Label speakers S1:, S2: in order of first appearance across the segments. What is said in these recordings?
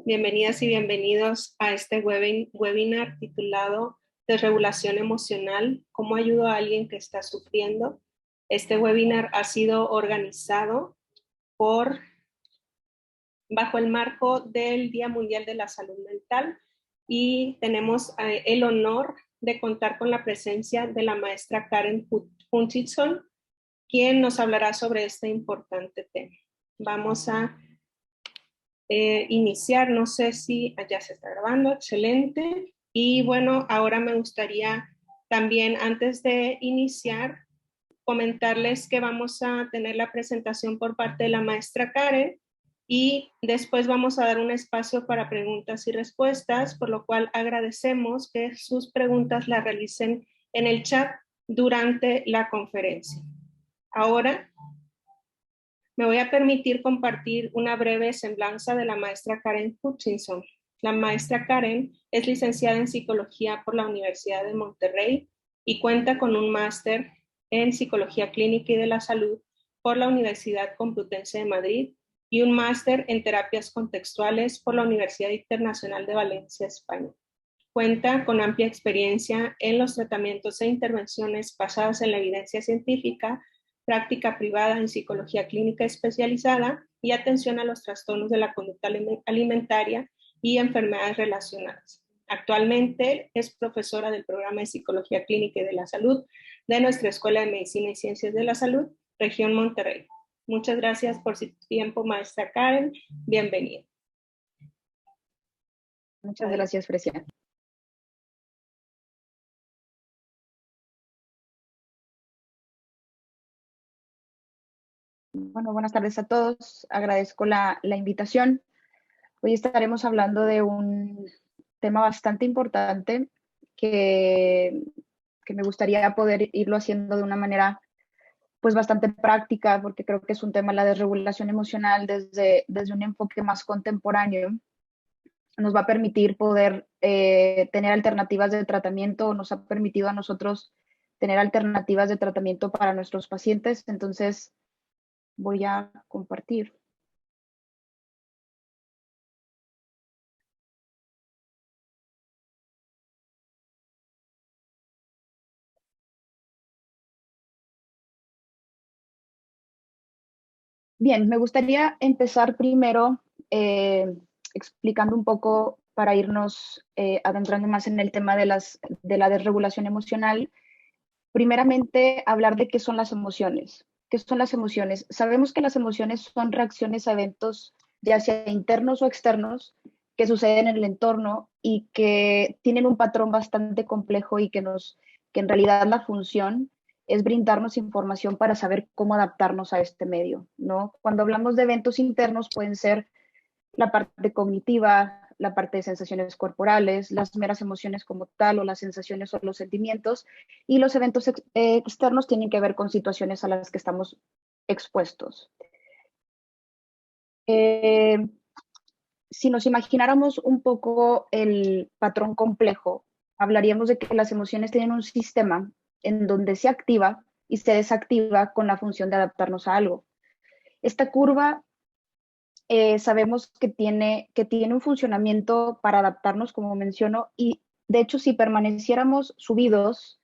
S1: Bienvenidas y bienvenidos a este webinar titulado Desregulación emocional, ¿cómo ayudo a alguien que está sufriendo? Este webinar ha sido organizado bajo el marco del Día Mundial de la Salud Mental y tenemos el honor de contar con la presencia de la maestra Karen Hutchinson, quien nos hablará sobre este importante tema. Vamos a iniciar, no sé si ya se está grabando, excelente. Y bueno, ahora me gustaría también, antes de iniciar, comentarles que vamos a tener la presentación por parte de la maestra Karen y después vamos a dar un espacio para preguntas y respuestas, por lo cual agradecemos que sus preguntas las realicen en el chat durante la conferencia. Ahora me voy a permitir compartir una breve semblanza de la maestra Karen Hutchinson. La maestra Karen es licenciada en Psicología por la Universidad de Monterrey y cuenta con un máster en Psicología Clínica y de la Salud por la Universidad Complutense de Madrid y un máster en Terapias Contextuales por la Universidad Internacional de Valencia, España. Cuenta con amplia experiencia en los tratamientos e intervenciones basadas en la evidencia científica, práctica privada en psicología clínica especializada y atención a los trastornos de la conducta alimentaria y enfermedades relacionadas. Actualmente es profesora del programa de Psicología Clínica y de la Salud de nuestra Escuela de Medicina y Ciencias de la Salud, región Monterrey. Muchas gracias por su tiempo, maestra Karen. Bienvenida.
S2: Muchas gracias, Frecia. Bueno, buenas tardes a todos. Agradezco la invitación. Hoy estaremos hablando de un tema bastante importante que me gustaría poder irlo haciendo de una manera pues bastante práctica, porque creo que es un tema, la desregulación emocional, desde un enfoque más contemporáneo. Nos va a permitir poder tener alternativas de tratamiento, nos ha permitido a nosotros tener alternativas de tratamiento para nuestros pacientes. Entonces, voy a compartir. Bien, me gustaría empezar primero explicando un poco para irnos adentrando más en el tema de la desregulación emocional. Primeramente, hablar de qué son las emociones. ¿Qué son las emociones? Sabemos que las emociones son reacciones a eventos, ya sea internos o externos, que suceden en el entorno y que tienen un patrón bastante complejo y que en realidad la función es brindarnos información para saber cómo adaptarnos a este medio, ¿no? Cuando hablamos de eventos internos pueden ser la parte cognitiva, la parte de sensaciones corporales, las meras emociones como tal o las sensaciones o los sentimientos, y los eventos externos tienen que ver con situaciones a las que estamos expuestos. Si nos imagináramos un poco el patrón complejo, hablaríamos de que las emociones tienen un sistema en donde se activa y se desactiva con la función de adaptarnos a algo. Esta curva sabemos que tiene un funcionamiento para adaptarnos, como menciono, y de hecho si permaneciéramos subidos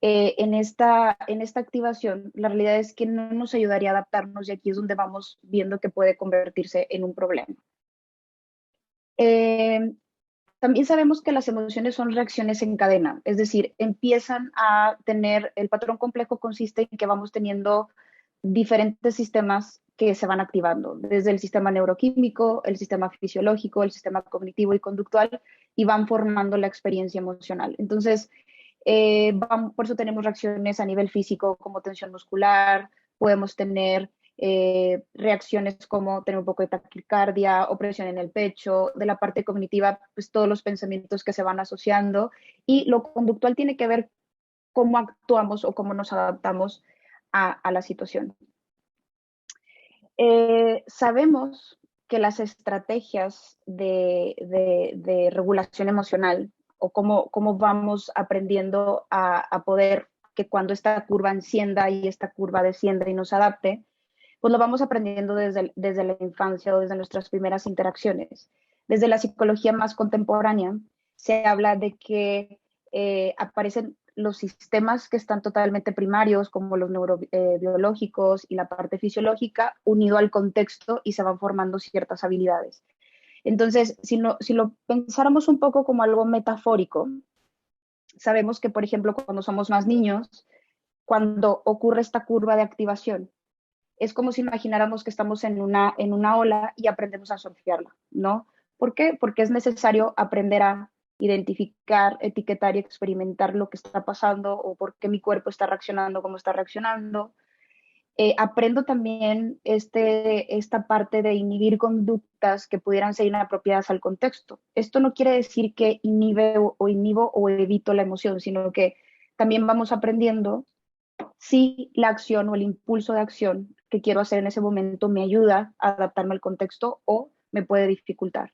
S2: en esta activación, la realidad es que no nos ayudaría a adaptarnos y aquí es donde vamos viendo que puede convertirse en un problema. También sabemos que las emociones son reacciones en cadena, es decir, empiezan a tener, el patrón complejo consiste en que vamos teniendo diferentes sistemas que se van activando, desde el sistema neuroquímico, el sistema fisiológico, el sistema cognitivo y conductual, y van formando la experiencia emocional. Entonces, por eso tenemos reacciones a nivel físico como tensión muscular, podemos tener reacciones como tener un poco de taquicardia o presión en el pecho. De la parte cognitiva, pues todos los pensamientos que se van asociando, y lo conductual tiene que ver cómo actuamos o cómo nos adaptamos a la situación. Sabemos que las estrategias de regulación emocional o cómo vamos aprendiendo a poder que cuando esta curva encienda y esta curva descienda y nos adapte, pues lo vamos aprendiendo desde la infancia o desde nuestras primeras interacciones. Desde la psicología más contemporánea se habla de que aparecen los sistemas que están totalmente primarios, como los neurobiológicos y la parte fisiológica, unido al contexto y se van formando ciertas habilidades. Entonces, si lo pensáramos un poco como algo metafórico, sabemos que, por ejemplo, cuando somos más niños, cuando ocurre esta curva de activación, es como si imagináramos que estamos en una ola y aprendemos a surfearla, ¿no? ¿Por qué? Porque es necesario aprender a identificar, etiquetar y experimentar lo que está pasando o por qué mi cuerpo está reaccionando como está reaccionando. Aprendo también esta parte de inhibir conductas que pudieran ser inapropiadas al contexto. Esto no quiere decir que inhibo o evito la emoción, sino que también vamos aprendiendo si la acción o el impulso de acción que quiero hacer en ese momento me ayuda a adaptarme al contexto o me puede dificultar.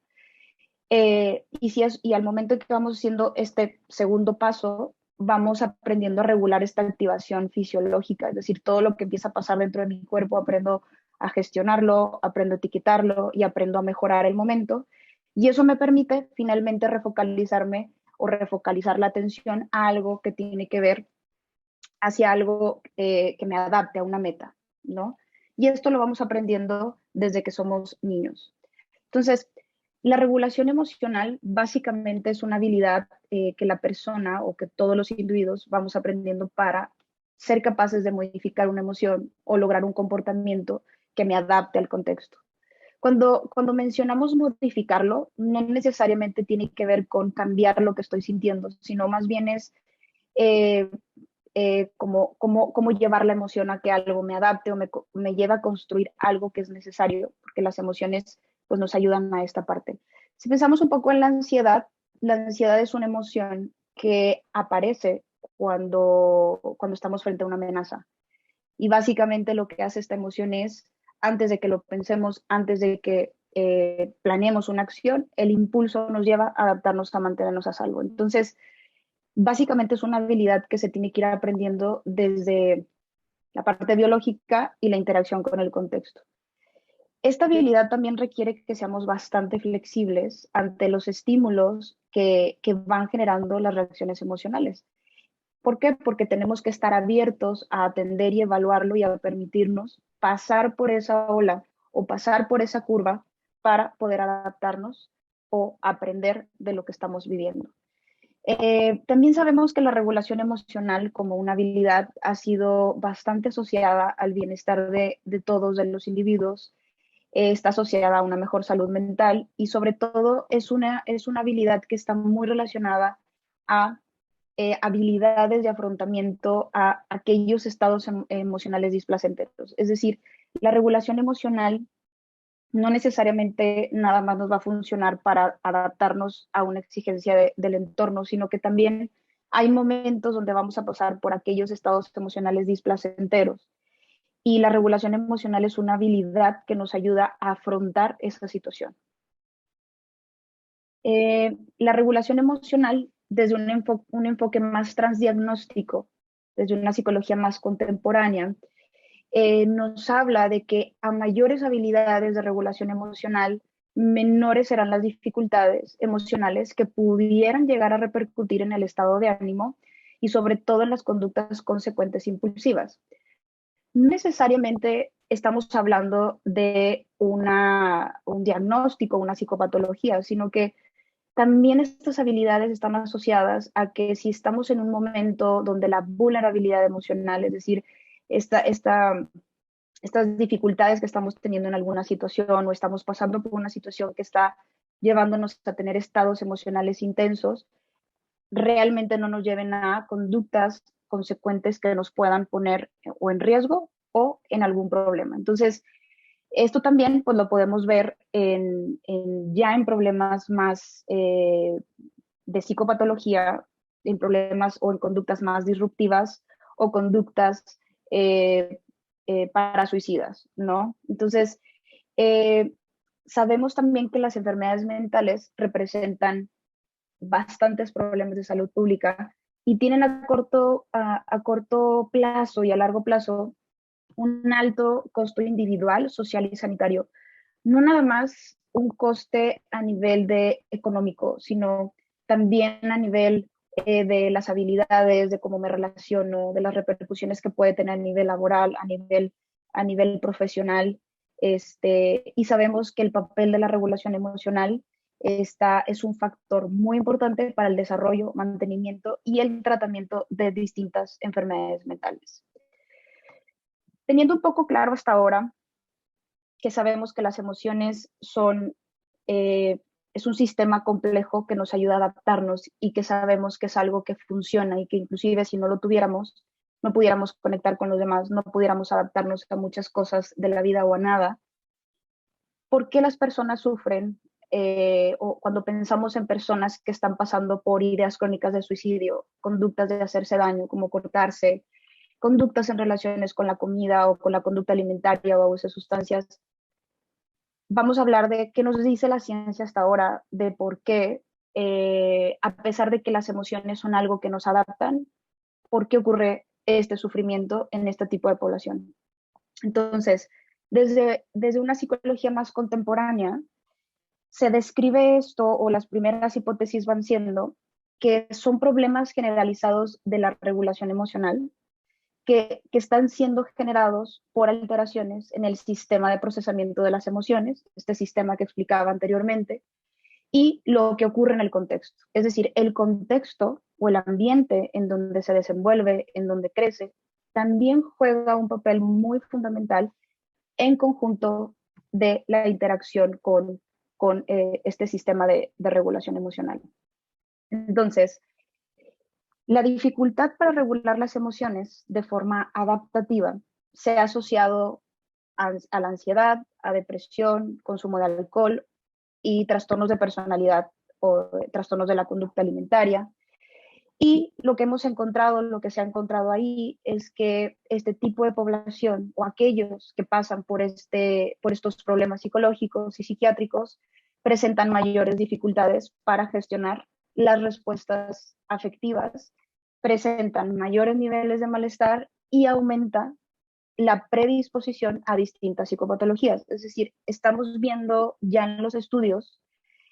S2: Y al momento en que vamos haciendo este segundo paso, vamos aprendiendo a regular esta activación fisiológica, es decir, todo lo que empieza a pasar dentro de mi cuerpo, aprendo a gestionarlo, aprendo a etiquetarlo y aprendo a mejorar el momento. Y eso me permite finalmente refocalizarme o refocalizar la atención a algo que tiene que ver hacia algo que me adapte a una meta, ¿no? Y esto lo vamos aprendiendo desde que somos niños. Entonces, la regulación emocional básicamente es una habilidad que la persona o que todos los individuos vamos aprendiendo para ser capaces de modificar una emoción o lograr un comportamiento que me adapte al contexto. Cuando mencionamos modificarlo, no necesariamente tiene que ver con cambiar lo que estoy sintiendo, sino más bien es eh, cómo llevar la emoción a que algo me adapte o me lleve a construir algo que es necesario, porque las emociones pues, nos ayudan a esta parte. Si pensamos un poco en la ansiedad es una emoción que aparece cuando estamos frente a una amenaza. Y básicamente lo que hace esta emoción es, antes de que lo pensemos, antes de que planeemos una acción, el impulso nos lleva a adaptarnos a mantenernos a salvo. Entonces, básicamente es una habilidad que se tiene que ir aprendiendo desde la parte biológica y la interacción con el contexto. Esta habilidad también requiere que seamos bastante flexibles ante los estímulos que van generando las reacciones emocionales. ¿Por qué? Porque tenemos que estar abiertos a atender y evaluarlo y a permitirnos pasar por esa ola o pasar por esa curva para poder adaptarnos o aprender de lo que estamos viviendo. También sabemos que la regulación emocional como una habilidad ha sido bastante asociada al bienestar de todos, de los individuos, está asociada a una mejor salud mental y sobre todo es una habilidad que está muy relacionada a habilidades de afrontamiento a aquellos estados emocionales displacenteros. Es decir, la regulación emocional no necesariamente nada más nos va a funcionar para adaptarnos a una exigencia del entorno, sino que también hay momentos donde vamos a pasar por aquellos estados emocionales displacenteros. Y la regulación emocional es una habilidad que nos ayuda a afrontar esa situación. La regulación emocional, desde un enfoque más transdiagnóstico, desde una psicología más contemporánea, nos habla de que a mayores habilidades de regulación emocional, menores serán las dificultades emocionales que pudieran llegar a repercutir en el estado de ánimo y sobre todo en las conductas consecuentes impulsivas. No necesariamente estamos hablando de un diagnóstico, una psicopatología, sino que también estas habilidades están asociadas a que si estamos en un momento donde la vulnerabilidad emocional, es decir, estas dificultades que estamos teniendo en alguna situación o estamos pasando por una situación que está llevándonos a tener estados emocionales intensos, realmente no nos lleven a conductas consecuentes que nos puedan poner o en riesgo o en algún problema. Entonces, esto también pues, lo podemos ver ya en problemas más de psicopatología, en problemas o en conductas más disruptivas o conductas para suicidas, ¿no? Entonces, eh, sabemos también que las enfermedades mentales representan bastantes problemas de salud pública y tienen a corto plazo y a largo plazo un alto costo individual, social y sanitario, no nada más un coste a nivel de económico, sino también a nivel de las habilidades, de cómo me relaciono, de las repercusiones que puede tener a nivel laboral, a nivel profesional. Y sabemos que el papel de la regulación emocional es un factor muy importante para el desarrollo, mantenimiento y el tratamiento de distintas enfermedades mentales. Teniendo un poco claro hasta ahora que sabemos que las emociones es un sistema complejo que nos ayuda a adaptarnos y que sabemos que es algo que funciona y que inclusive si no lo tuviéramos, no pudiéramos conectar con los demás, no pudiéramos adaptarnos a muchas cosas de la vida o a nada. ¿Por qué las personas sufren? O cuando pensamos en personas que están pasando por ideas crónicas de suicidio, conductas de hacerse daño, como cortarse, conductas en relaciones con la comida o con la conducta alimentaria o abuso de sustancias, vamos a hablar de qué nos dice la ciencia hasta ahora, de por qué, a pesar de que las emociones son algo que nos adaptan, por qué ocurre este sufrimiento en este tipo de población. Entonces, desde una psicología más contemporánea, se describe esto, o las primeras hipótesis van siendo, que son problemas generalizados de la regulación emocional, que están siendo generados por alteraciones en el sistema de procesamiento de las emociones, este sistema que explicaba anteriormente, y lo que ocurre en el contexto. Es decir, el contexto o el ambiente en donde se desenvuelve, en donde crece, también juega un papel muy fundamental en conjunto de la interacción con este sistema de regulación emocional. Entonces, la dificultad para regular las emociones de forma adaptativa se ha asociado a la ansiedad, a depresión, consumo de alcohol y trastornos de personalidad o trastornos de la conducta alimentaria. Y lo que hemos encontrado, lo que se ha encontrado ahí, es que este tipo de población o aquellos que pasan por estos problemas psicológicos y psiquiátricos presentan mayores dificultades para gestionar las respuestas afectivas, presentan mayores niveles de malestar y aumenta la predisposición a distintas psicopatologías. Es decir, estamos viendo ya en los estudios,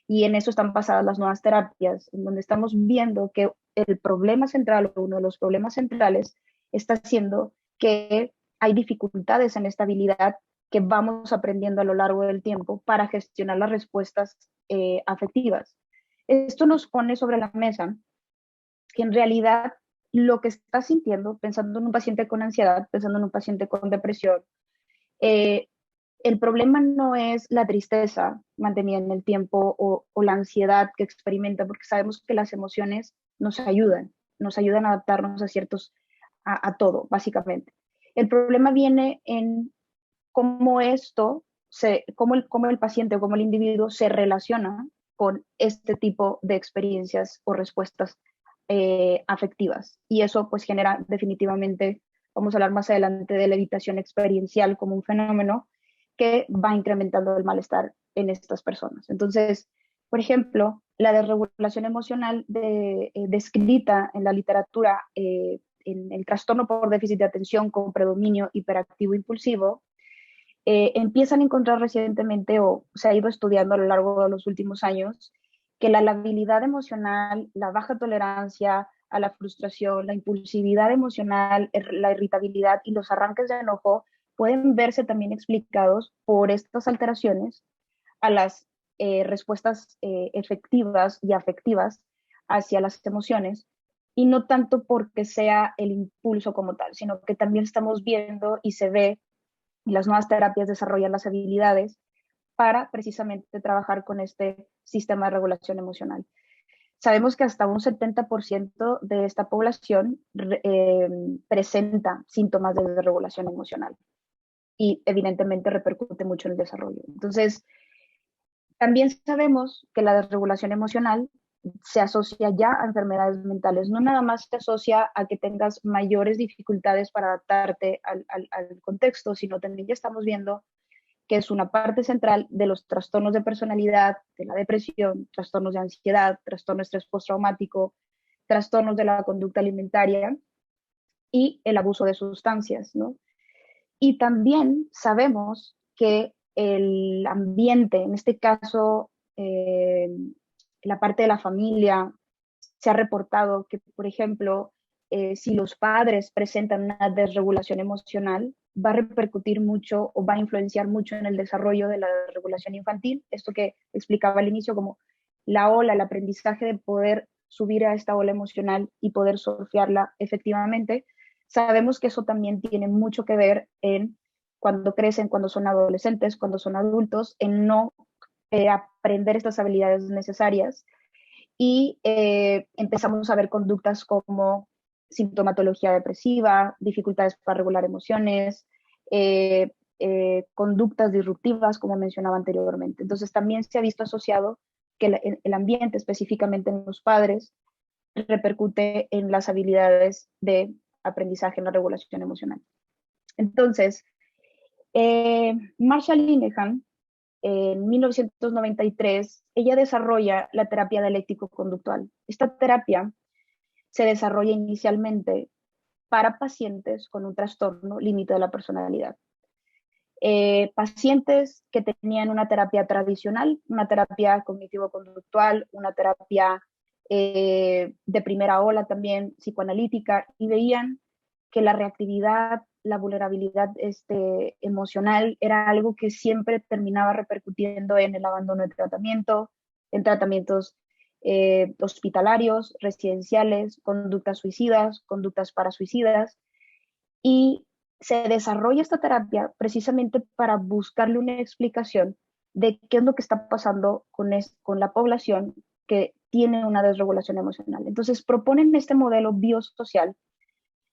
S2: y en eso están basadas las nuevas terapias, en donde estamos viendo que el problema central o uno de los problemas centrales está siendo que hay dificultades en esta habilidad que vamos aprendiendo a lo largo del tiempo para gestionar las respuestas afectivas. Esto nos pone sobre la mesa que en realidad lo que está sintiendo, pensando en un paciente con ansiedad, pensando en un paciente con depresión, eh, el problema no es la tristeza mantenida en el tiempo o la ansiedad que experimenta, porque sabemos que las emociones nos ayudan a adaptarnos a todo, básicamente. El problema viene en cómo cómo el paciente o cómo el individuo se relaciona con este tipo de experiencias o respuestas afectivas. Y eso pues genera definitivamente, vamos a hablar más adelante de la evitación experiencial como un fenómeno que va incrementando el malestar en estas personas. Entonces, por ejemplo, la desregulación emocional descrita en la literatura en el trastorno por déficit de atención con predominio hiperactivo impulsivo, empiezan a encontrar recientemente o se ha ido estudiando a lo largo de los últimos años que la labilidad emocional, la baja tolerancia a la frustración, la impulsividad emocional, la irritabilidad y los arranques de enojo pueden verse también explicados por estas alteraciones a las respuestas efectivas y afectivas hacia las emociones, y no tanto porque sea el impulso como tal, sino que también estamos viendo y se ve, y las nuevas terapias desarrollan las habilidades para precisamente trabajar con este sistema de regulación emocional. Sabemos que hasta un 70% de esta población presenta síntomas de desregulación emocional y evidentemente repercute mucho en el desarrollo. Entonces, también sabemos que la desregulación emocional se asocia ya a enfermedades mentales, no nada más se asocia a que tengas mayores dificultades para adaptarte al contexto, sino también ya estamos viendo que es una parte central de los trastornos de personalidad, de la depresión, trastornos de ansiedad, trastorno de estrés postraumático, trastornos de la conducta alimentaria y el abuso de sustancias, ¿no? Y también sabemos que el ambiente, en este caso, la parte de la familia, se ha reportado que, por ejemplo, si los padres presentan una desregulación emocional, va a repercutir mucho o va a influenciar mucho en el desarrollo de la regulación infantil. Esto que explicaba al inicio, como la ola, el aprendizaje de poder subir a esta ola emocional y poder surfearla efectivamente. Sabemos que eso también tiene mucho que ver en cuando crecen, cuando son adolescentes, cuando son adultos, en no aprender estas habilidades necesarias y empezamos a ver conductas como sintomatología depresiva, dificultades para regular emociones, conductas disruptivas, como mencionaba anteriormente. Entonces también se ha visto asociado que el ambiente, específicamente en los padres, repercute en las habilidades de aprendizaje en la regulación emocional. Entonces, Marshall Linehan, en 1993, ella desarrolla la terapia dialéctico-conductual. Esta terapia se desarrolla inicialmente para pacientes con un trastorno límite de la personalidad. Pacientes que tenían una terapia tradicional, una terapia cognitivo-conductual, una terapia de primera ola también psicoanalítica, y veían que la reactividad, la vulnerabilidad emocional era algo que siempre terminaba repercutiendo en el abandono de tratamiento, en tratamientos hospitalarios, residenciales, conductas suicidas, conductas parasuicidas, y se desarrolla esta terapia precisamente para buscarle una explicación de qué es lo que está pasando con la población que tiene una desregulación emocional. Entonces proponen este modelo biosocial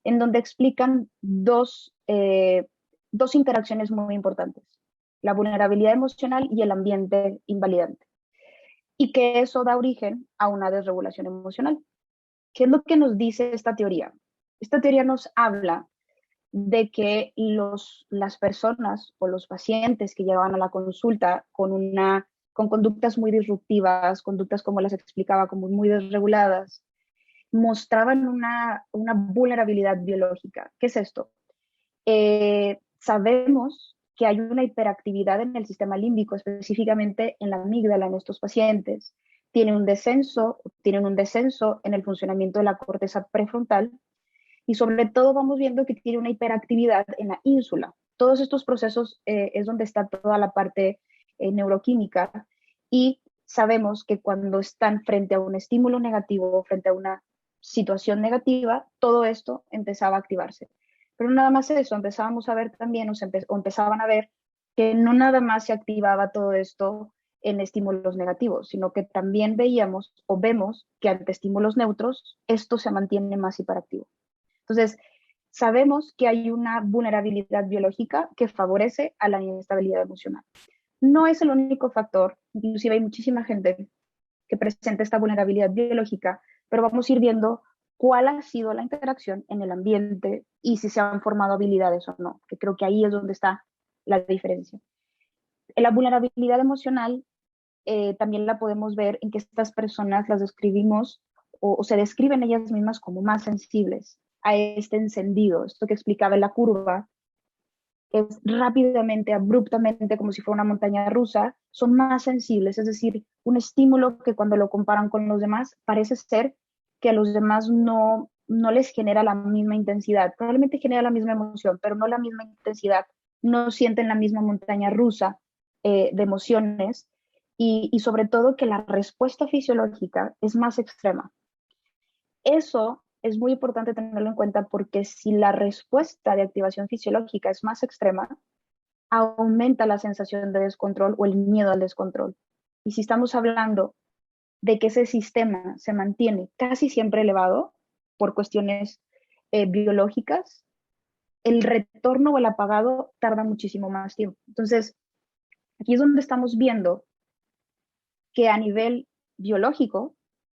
S2: en donde explican dos interacciones muy importantes: la vulnerabilidad emocional y el ambiente invalidante, y que eso da origen a una desregulación emocional. ¿Qué es lo que nos dice esta teoría? Esta teoría nos habla de que las personas o los pacientes que llegaban a la consulta con conductas muy disruptivas, conductas como las explicaba, como muy desreguladas, mostraban una vulnerabilidad biológica. ¿Qué es esto? Sabemos que hay una hiperactividad en el sistema límbico, específicamente en la amígdala en estos pacientes. Tienen un descenso en el funcionamiento de la corteza prefrontal, y sobre todo vamos viendo que tiene una hiperactividad en la ínsula. Todos estos procesos es donde está toda la parte neuroquímica, y sabemos que cuando están frente a un estímulo negativo, frente a una situación negativa, todo esto empezaba a activarse. Pero no nada más eso, empezábamos a ver también, o empezaban a ver que no nada más se activaba todo esto en estímulos negativos, sino que también veíamos o vemos que ante estímulos neutros, esto se mantiene más hiperactivo. Entonces, sabemos que hay una vulnerabilidad biológica que favorece a la inestabilidad emocional. No es el único factor, inclusive hay muchísima gente que presenta esta vulnerabilidad biológica, pero vamos a ir viendo cuál ha sido la interacción en el ambiente y si se han formado habilidades o no, que creo que ahí es donde está la diferencia. La vulnerabilidad emocional también la podemos ver en que estas personas las describimos o se describen ellas mismas como más sensibles a este encendido, esto que explicaba en la curva, es rápidamente, abruptamente, como si fuera una montaña rusa, son más sensibles, es decir, un estímulo que cuando lo comparan con los demás parece ser que a los demás no les genera la misma intensidad, probablemente genera la misma emoción, pero no la misma intensidad, no sienten la misma montaña rusa de emociones, y sobre todo que la respuesta fisiológica es más extrema. Eso es muy importante tenerlo en cuenta, porque si la respuesta de activación fisiológica es más extrema, aumenta la sensación de descontrol o el miedo al descontrol. Y si estamos hablando de que ese sistema se mantiene casi siempre elevado por cuestiones biológicas, el retorno o el apagado tarda muchísimo más tiempo. Entonces, aquí es donde estamos viendo que a nivel biológico,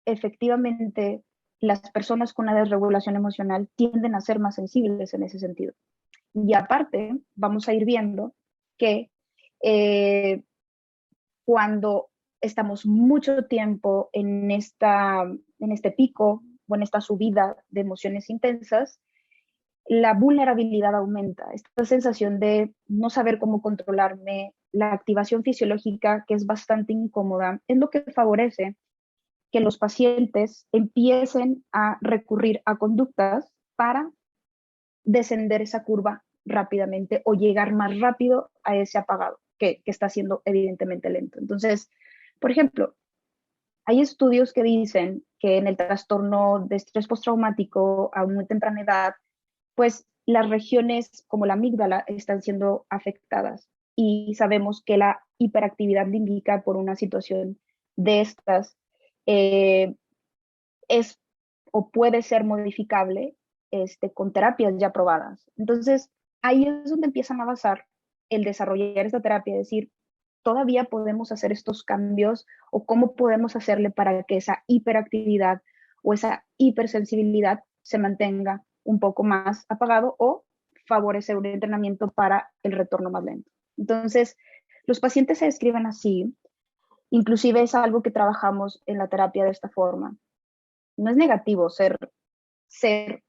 S2: efectivamente, las personas con una desregulación emocional tienden a ser más sensibles en ese sentido. Y aparte, vamos a ir viendo que cuando estamos mucho tiempo en este pico o en esta subida de emociones intensas, la vulnerabilidad aumenta. Esta sensación de no saber cómo controlarme, la activación fisiológica, que es bastante incómoda, es lo que favorece que los pacientes empiecen a recurrir a conductas para descender esa curva rápidamente o llegar más rápido a ese apagado, que está siendo evidentemente lento. Entonces, por ejemplo, hay estudios que dicen que en el trastorno de estrés postraumático a muy temprana edad, pues las regiones como la amígdala están siendo afectadas y sabemos que la hiperactividad límbica por una situación de estas eh, es o puede ser modificable con terapias ya probadas. Entonces, ahí es donde empiezan a basar el desarrollar esta terapia, es decir, todavía podemos hacer estos cambios o cómo podemos hacerle para que esa hiperactividad o esa hipersensibilidad se mantenga un poco más apagado o favorecer un entrenamiento para el retorno más lento. Entonces, los pacientes se describen así, inclusive es algo que trabajamos en la terapia de esta forma. No es negativo ser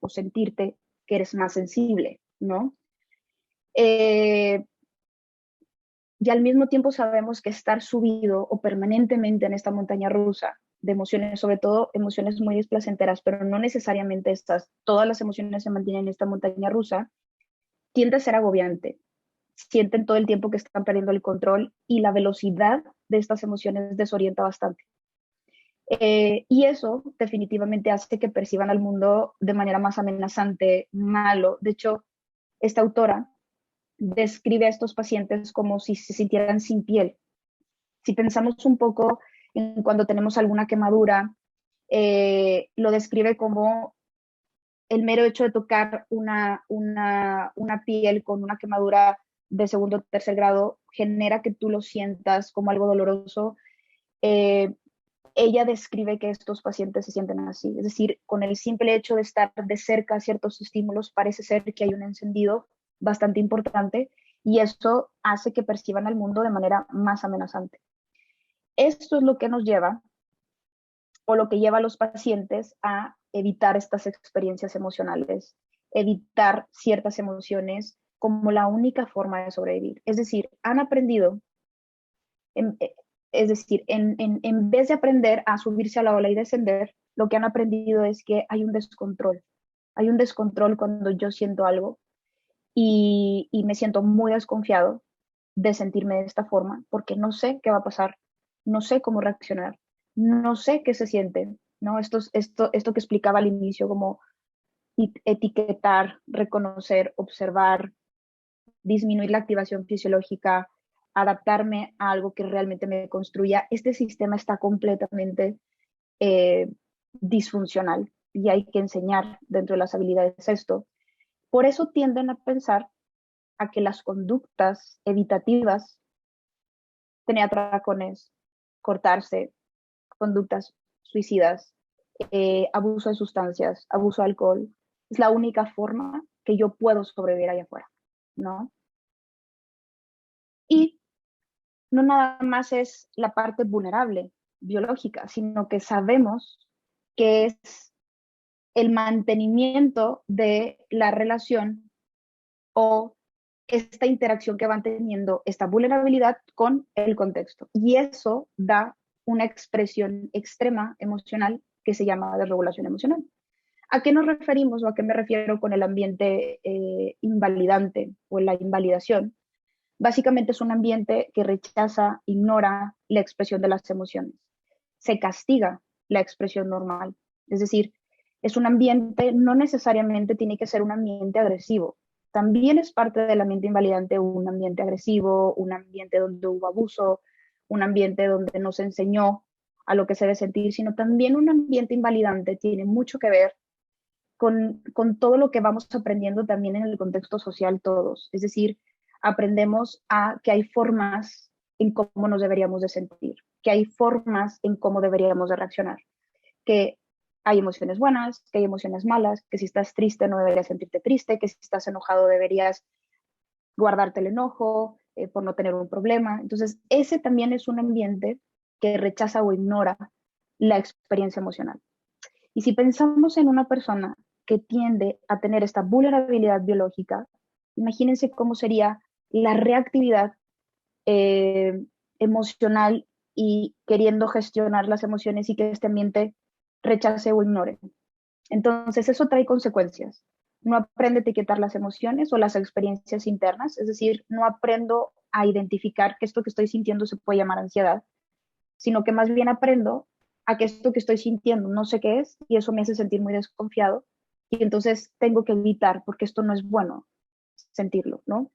S2: o sentirte que eres más sensible, ¿no? Y al mismo tiempo sabemos que estar subido o permanentemente en esta montaña rusa de emociones, sobre todo emociones muy displacenteras, pero no necesariamente todas las emociones se mantienen en esta montaña rusa, tiende a ser agobiante. Sienten todo el tiempo que están perdiendo el control y la velocidad de estas emociones desorienta bastante. Y eso definitivamente hace que perciban al mundo de manera más amenazante, malo. De hecho, esta autora describe a estos pacientes como si se sintieran sin piel. Si pensamos un poco en cuando tenemos alguna quemadura, lo describe como el mero hecho de tocar una piel con una quemadura de segundo o tercer grado genera que tú lo sientas como algo doloroso. Ella describe que estos pacientes se sienten así, es decir, con el simple hecho de estar de cerca a ciertos estímulos parece ser que hay un encendido bastante importante y eso hace que perciban al mundo de manera más amenazante. Esto es lo que nos lleva o lo que lleva a los pacientes a evitar estas experiencias emocionales, evitar ciertas emociones como la única forma de sobrevivir. Es decir, han aprendido, en vez de aprender a subirse a la ola y descender, lo que han aprendido es que hay un descontrol. Hay un descontrol cuando yo siento algo y me siento muy desconfiado de sentirme de esta forma porque no sé qué va a pasar, no sé cómo reaccionar, no sé qué se siente, ¿no? Esto que explicaba al inicio, como etiquetar, reconocer, observar, disminuir la activación fisiológica, adaptarme a algo que realmente me construya. Este sistema está completamente eh, disfuncional y hay que enseñar dentro de las habilidades esto. Por eso tienden a pensar a que las conductas evitativas, tener atracones, cortarse, conductas suicidas, abuso de sustancias, abuso de alcohol, es la única forma que yo puedo sobrevivir allá afuera, ¿no? Y no nada más es la parte vulnerable biológica, sino que sabemos que es el mantenimiento de la relación o esta interacción que van teniendo esta vulnerabilidad con el contexto. Y eso da una expresión extrema emocional que se llama desregulación emocional. ¿A qué nos referimos o a qué me refiero con el ambiente invalidante o la invalidación? Básicamente es un ambiente que rechaza, ignora la expresión de las emociones. Se castiga la expresión normal. Es decir, es un ambiente, no necesariamente tiene que ser un ambiente agresivo. También es parte del ambiente invalidante un ambiente agresivo, un ambiente donde hubo abuso, un ambiente donde no se enseñó a lo que se debe sentir, sino también un ambiente invalidante tiene mucho que ver con todo lo que vamos aprendiendo también en el contexto social todos. Es decir, aprendemos a que hay formas en cómo nos deberíamos de sentir, que hay formas en cómo deberíamos de reaccionar, que hay emociones buenas, que hay emociones malas, que si estás triste no deberías sentirte triste, que si estás enojado deberías guardarte el enojo por no tener un problema. Entonces, ese también es un ambiente que rechaza o ignora la experiencia emocional. Y si pensamos en una persona que tiende a tener esta vulnerabilidad biológica, imagínense cómo sería la reactividad eh, emocional y queriendo gestionar las emociones y que este ambiente rechace o ignore. Entonces, eso trae consecuencias. No aprende a etiquetar las emociones o las experiencias internas, es decir, no aprendo a identificar que esto que estoy sintiendo se puede llamar ansiedad, sino que más bien aprendo a que esto que estoy sintiendo no sé qué es y eso me hace sentir muy desconfiado y entonces tengo que evitar porque esto no es bueno sentirlo, ¿no?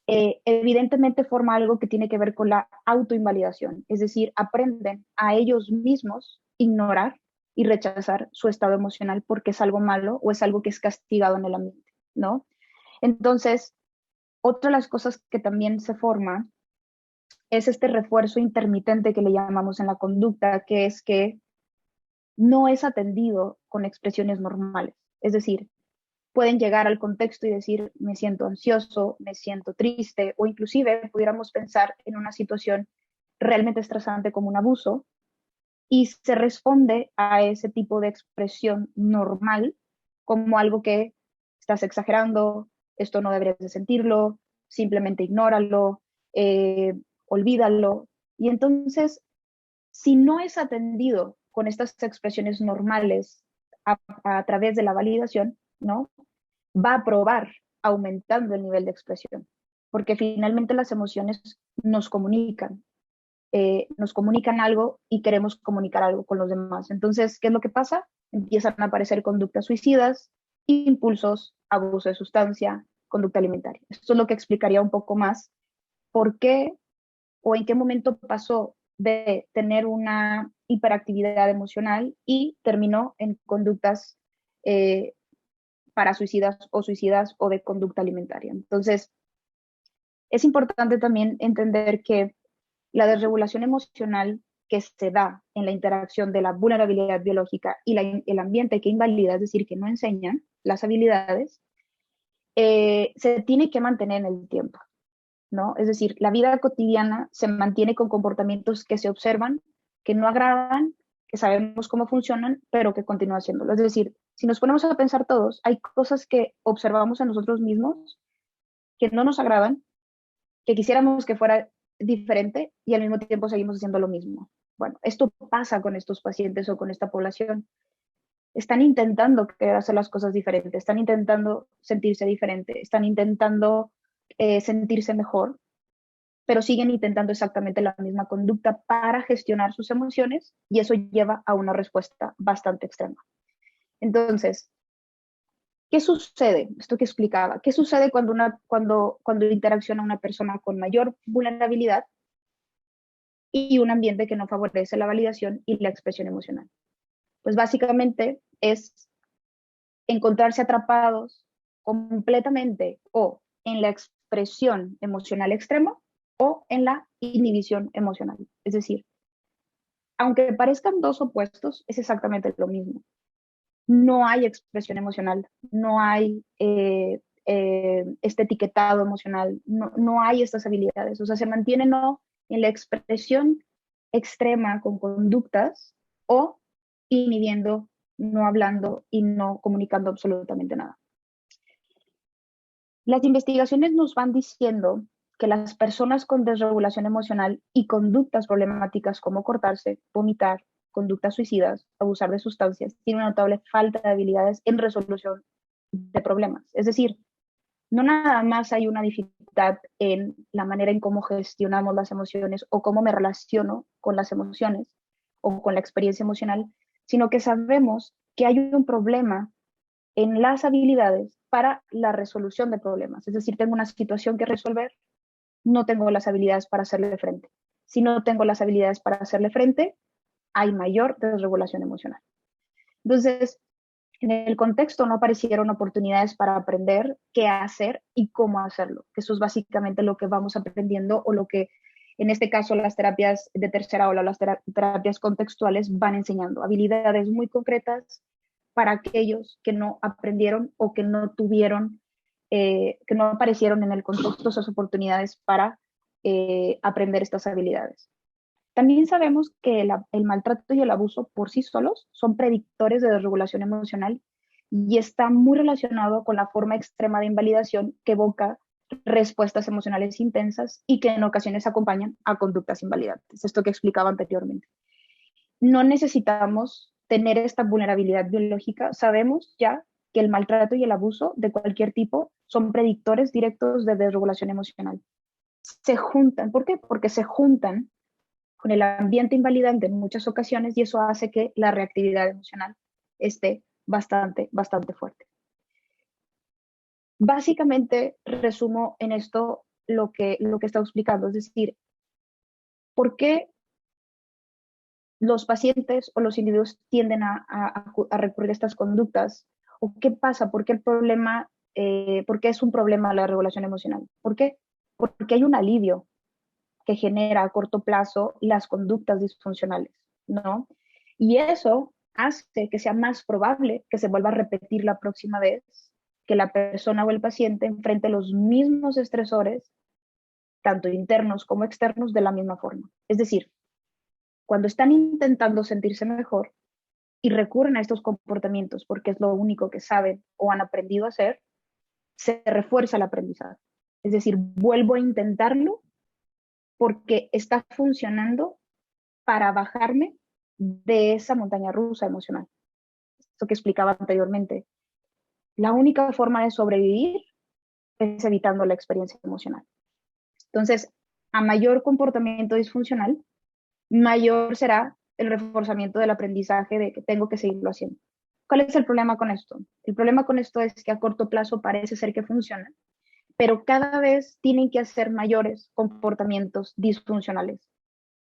S2: Evidentemente forma algo que tiene que ver con la autoinvalidación, es decir, aprenden a ellos mismos ignorar y rechazar su estado emocional porque es algo malo o es algo que es castigado en el ambiente, ¿no? Entonces, otra de las cosas que también se forma es este refuerzo intermitente que le llamamos en la conducta, que es que no es atendido con expresiones normales. Es decir, pueden llegar al contexto y decir, me siento ansioso, me siento triste, o inclusive pudiéramos pensar en una situación realmente estresante como un abuso, y se responde a ese tipo de expresión normal como algo que estás exagerando, esto no deberías de sentirlo, simplemente ignóralo, olvídalo. Y entonces, si no es atendido con estas expresiones normales a través de la validación, ¿no? Va a probar aumentando el nivel de expresión, porque finalmente las emociones nos comunican algo y queremos comunicar algo con los demás. Entonces, ¿qué es lo que pasa? Empiezan a aparecer conductas suicidas, impulsos, abuso de sustancia, conducta alimentaria. Esto es lo que explicaría un poco más por qué o en qué momento pasó de tener una hiperactividad emocional y terminó en conductas eh, para suicidas o de conducta alimentaria. Entonces, es importante también entender que la desregulación emocional que se da en la interacción de la vulnerabilidad biológica y el ambiente que invalida, es decir, que no enseñan las habilidades, se tiene que mantener en el tiempo, ¿no? Es decir, la vida cotidiana se mantiene con comportamientos que se observan, que no agradan, que sabemos cómo funcionan, pero que continúa haciéndolo. Es decir, si nos ponemos a pensar todos, hay cosas que observamos en nosotros mismos que no nos agradan, que quisiéramos que fuera diferente y al mismo tiempo seguimos haciendo lo mismo. Bueno, esto pasa con estos pacientes o con esta población. Están intentando querer hacer las cosas diferentes, están intentando sentirse diferente, están intentando sentirse mejor, pero siguen intentando exactamente la misma conducta para gestionar sus emociones y eso lleva a una respuesta bastante extrema. Entonces, ¿qué sucede? Esto que explicaba, ¿qué sucede cuando interacciona una persona con mayor vulnerabilidad y un ambiente que no favorece la validación y la expresión emocional? Pues básicamente es encontrarse atrapados completamente o en la expresión emocional extrema o en la inhibición emocional. Es decir, aunque parezcan dos opuestos, es exactamente lo mismo. No hay expresión emocional, no hay este etiquetado emocional, no hay estas habilidades. O sea, se mantiene no en la expresión extrema con conductas o inhibiendo, no hablando y no comunicando absolutamente nada. Las investigaciones nos van diciendo que las personas con desregulación emocional y conductas problemáticas como cortarse, vomitar, conductas suicidas, abusar de sustancias, tienen una notable falta de habilidades en resolución de problemas. Es decir, no nada más hay una dificultad en la manera en cómo gestionamos las emociones o cómo me relaciono con las emociones o con la experiencia emocional, sino que sabemos que hay un problema en las habilidades para la resolución de problemas. Es decir, tengo una situación que resolver, no tengo las habilidades para hacerle frente. Si no tengo las habilidades para hacerle frente, hay mayor desregulación emocional. Entonces, en el contexto no aparecieron oportunidades para aprender qué hacer y cómo hacerlo. Eso es básicamente lo que vamos aprendiendo o lo que en este caso las terapias de tercera ola, las terapias contextuales van enseñando. Habilidades muy concretas para aquellos que no aprendieron o que no tuvieron, que no aparecieron en el contexto esas oportunidades para aprender estas habilidades. También sabemos que el maltrato y el abuso por sí solos son predictores de desregulación emocional y está muy relacionado con la forma extrema de invalidación que evoca respuestas emocionales intensas y que en ocasiones acompañan a conductas invalidantes. Esto que explicaba anteriormente. No necesitamos tener esta vulnerabilidad biológica. Sabemos ya que el maltrato y el abuso de cualquier tipo son predictores directos de desregulación emocional. Se juntan, ¿por qué? Porque se juntan con el ambiente invalidante en muchas ocasiones y eso hace que la reactividad emocional esté bastante fuerte. Básicamente, resumo en esto lo que estaba explicando, es decir, ¿por qué los pacientes o los individuos tienden a recurrir a estas conductas? ¿O qué pasa? ¿Por qué el problema, por qué es un problema la regulación emocional? ¿Por qué? Porque hay un alivio que genera a corto plazo las conductas disfuncionales, ¿no? Y eso hace que sea más probable que se vuelva a repetir la próxima vez que la persona o el paciente enfrente los mismos estresores, tanto internos como externos, de la misma forma. Es decir, cuando están intentando sentirse mejor y recurren a estos comportamientos porque es lo único que saben o han aprendido a hacer, se refuerza el aprendizaje. Es decir, vuelvo a intentarlo porque está funcionando para bajarme de esa montaña rusa emocional. Esto que explicaba anteriormente. La única forma de sobrevivir es evitando la experiencia emocional. Entonces, a mayor comportamiento disfuncional, mayor será el reforzamiento del aprendizaje de que tengo que seguirlo haciendo. ¿Cuál es el problema con esto? El problema con esto es que a corto plazo parece ser que funciona, pero cada vez tienen que hacer mayores comportamientos disfuncionales,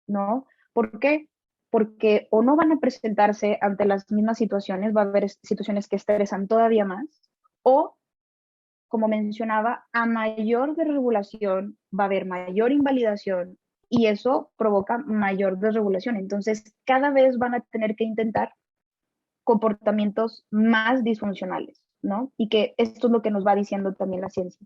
S2: ¿no? ¿Por qué? Porque o no van a presentarse ante las mismas situaciones, va a haber situaciones que estresan todavía más, o, como mencionaba, a mayor desregulación va a haber mayor invalidación y eso provoca mayor desregulación. Entonces, cada vez van a tener que intentar comportamientos más disfuncionales, ¿no? Y que esto es lo que nos va diciendo también la ciencia.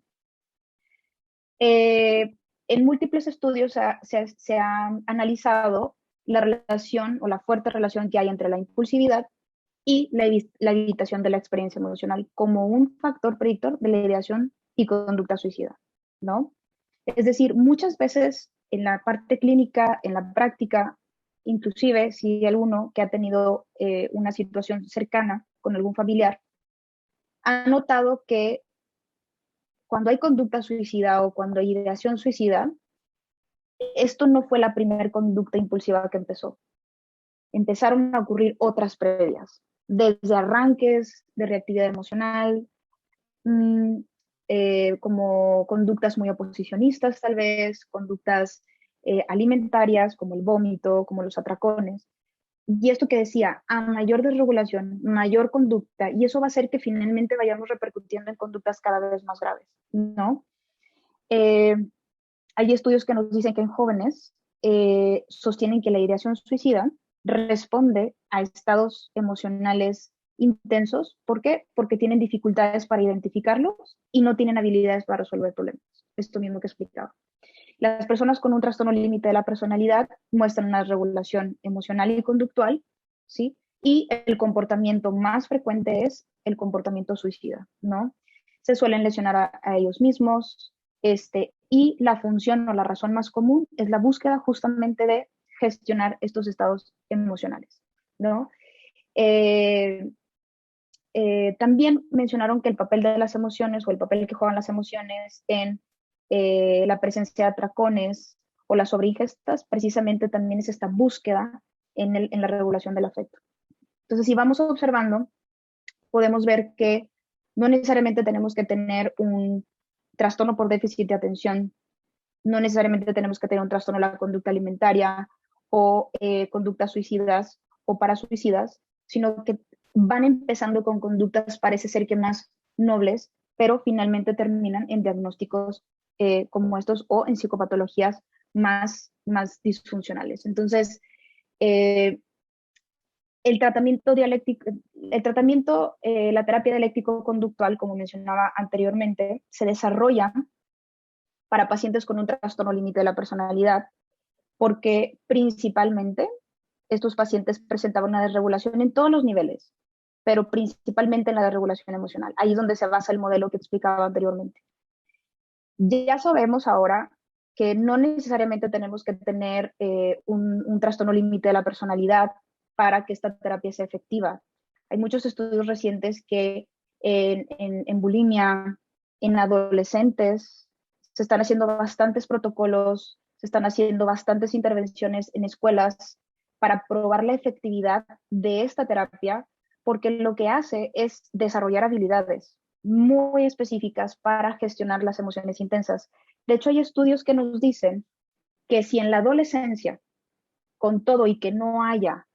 S2: En múltiples estudios se ha analizado la relación o la fuerte relación que hay entre la impulsividad y la evitación de la experiencia emocional como un factor predictor de la ideación y conducta suicida, ¿no? Es decir, muchas veces en la parte clínica, en la práctica, inclusive si hay alguno que ha tenido una situación cercana con algún familiar, ha notado que cuando hay conducta suicida o cuando hay ideación suicida, esto no fue la primera conducta impulsiva que empezó. Empezaron a ocurrir otras previas, desde arranques de reactividad emocional, como conductas muy oposicionistas tal vez, conductas alimentarias como el vómito, como los atracones. Y esto que decía, a mayor desregulación, mayor conducta, y eso va a hacer que finalmente vayamos repercutiendo en conductas cada vez más graves, ¿no? Hay estudios que nos dicen que en jóvenes sostienen que la ideación suicida responde a estados emocionales intensos. ¿Por qué? Porque tienen dificultades para identificarlos y no tienen habilidades para resolver problemas. Esto mismo que explicaba. Las personas con un trastorno límite de la personalidad muestran una regulación emocional y conductual, ¿sí? Y el comportamiento más frecuente es el comportamiento suicida, ¿no? Se suelen lesionar a ellos mismos, y la función o la razón más común es la búsqueda justamente de gestionar estos estados emocionales, ¿no? También mencionaron que el papel de las emociones o el papel que juegan las emociones en la presencia de atracones o las sobreingestas, precisamente también es esta búsqueda en la regulación del afecto. Entonces, si vamos observando, podemos ver que no necesariamente tenemos que tener un trastorno por déficit de atención, no necesariamente tenemos que tener un trastorno de la conducta alimentaria o conductas suicidas o parasuicidas, sino que van empezando con conductas, parece ser que más nobles, pero finalmente terminan en diagnósticos como estos o en psicopatologías más disfuncionales. Entonces, el tratamiento dialéctico, la terapia dialéctico-conductual, como mencionaba anteriormente, se desarrolla para pacientes con un trastorno límite de la personalidad, porque principalmente estos pacientes presentaban una desregulación en todos los niveles, pero principalmente en la desregulación emocional. Ahí es donde se basa el modelo que explicaba anteriormente. Ya sabemos ahora que no necesariamente tenemos que tener un trastorno límite de la personalidad para que esta terapia sea efectiva. Hay muchos estudios recientes que en bulimia, en adolescentes, se están haciendo bastantes protocolos, se están haciendo bastantes intervenciones en escuelas para probar la efectividad de esta terapia, porque lo que hace es desarrollar habilidades muy específicas para gestionar las emociones intensas. De hecho, hay estudios que nos dicen que si en la adolescencia, con todo y que no haya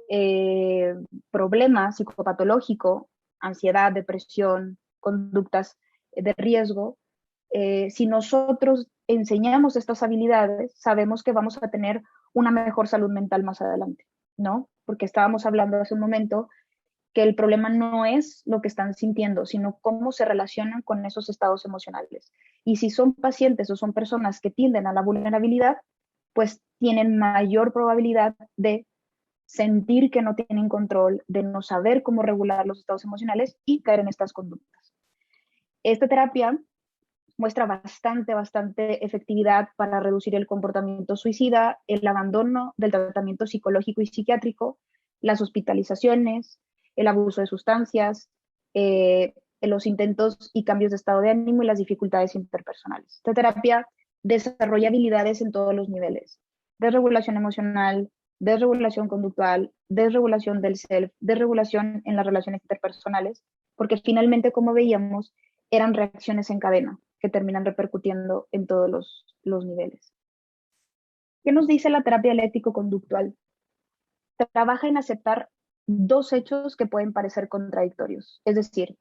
S2: eh, problema psicopatológico, ansiedad, depresión, conductas de riesgo, si nosotros enseñamos estas habilidades, sabemos que vamos a tener una mejor salud mental más adelante, ¿no? Porque estábamos hablando hace un momento que el problema no es lo que están sintiendo, sino cómo se relacionan con esos estados emocionales. Y si son pacientes o son personas que tienden a la vulnerabilidad, pues tienen mayor probabilidad de sentir que no tienen control, de no saber cómo regular los estados emocionales y caer en estas conductas. Esta terapia muestra bastante efectividad para reducir el comportamiento suicida, el abandono del tratamiento psicológico y psiquiátrico, las hospitalizaciones, el abuso de sustancias, los intentos y cambios de estado de ánimo y las dificultades interpersonales. Esta terapia desarrolla habilidades en todos los niveles: desregulación emocional, desregulación conductual, desregulación del self, desregulación en las relaciones interpersonales, porque finalmente, como veíamos, eran reacciones en cadena que terminan repercutiendo en todos los niveles. ¿Qué nos dice la terapia dialéctico-conductual? Trabaja en aceptar dos hechos que pueden parecer contradictorios. Es decir,